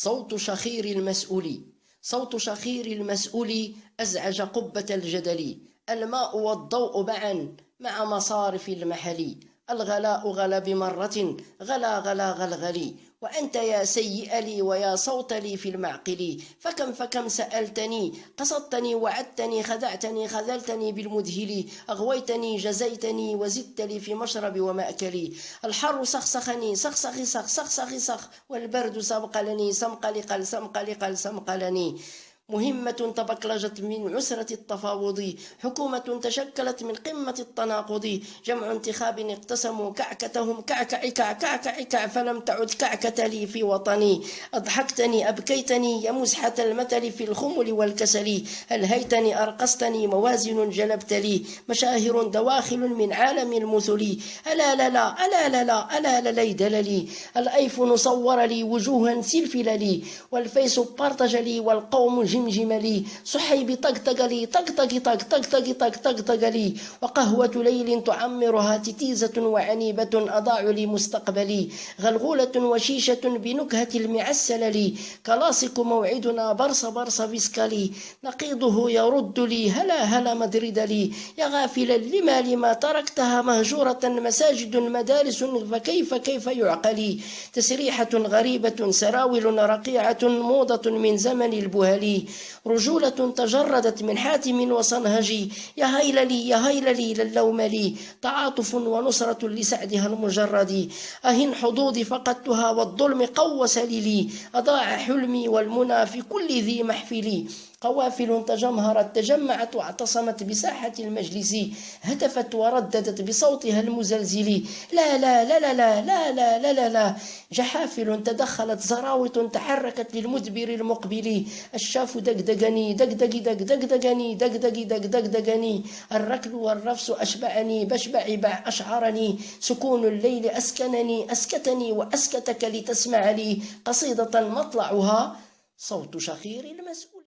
صوت شخير المسؤول، صوت شخير المسؤول أزعج قبة الجدل. الماء والضوء معا مع مصارف المحل. الغلاء غلا بمرة، غلا غلا غلغلي. وأنت يا سيئ لي ويا صوت لي في المعقل. فكم سألتني، قصدتني وعدتني، خدعتني خذلتني بالمذهل. أغويتني جزيتني وزدت لي في مشرب ومأكلي. الحر سخسخني سخسخي سخ سخسخي سخ، والبرد سمقلني سمقلقل سمقلقل سمقلني. مهمة تبكلجت من عسرة التفاوض، حكومة تشكلت من قمة التناقض. جمع انتخاب اقتسموا كعكتهم كعكع فلم تعد كعكة لي في وطني. أضحكتني أبكيتني يا مزحة المثل في الخمل والكسل. ألهيتني أرقصتني موازن جلبت لي. مشاهر دواخل من عالم المثل. ألا لا لا ألا لا لا ألا لا لي دللي. الأيفون صور لي وجوها سلفل لي، والفيس بارتج لي والقوم جمجم لي. صحيب طقطق لي طقطق طق طقطق طق طقطق لي. وقهوة ليل تعمرها تتيزة وعنيبة أضاع لي مستقبلي. غلغولة وشيشة بنكهة المعسل لي. كلاصق موعدنا برص برص فيسكالي. نقيضه يرد لي هلا هلا مدريد لي. يا غافلا لما تركتها مهجورة مساجد مدارس فكيف يعقلي. تسريحة غريبة سراول رقيعة موضة من زمن البهلي. رجولة تجردت من حاتم وصنهجي. يا هيللي للوم لي. تعاطف ونصرة لسعدها المجرد. أهن حظوظي فقدتها والظلم قوس لي. أضاع حلمي والمنى في كل ذي محفلي. قوافل تجمهرت تجمعت واعتصمت بساحة المجلس. هتفت ورددت بصوتها المزلزل. لا لا لا لا لا لا لا لا لا لا. جحافل تدخلت زراوط تحركت للمدبر المقبل. الشاف دقدقني دقدقي دقدقني دقدقي دقدقني. الركل والرفس أشبعني بشبع أشعرني. سكون الليل أسكنني أسكتني وأسكتك لتسمع لي. قصيدة مطلعها صوت شخير المسؤول.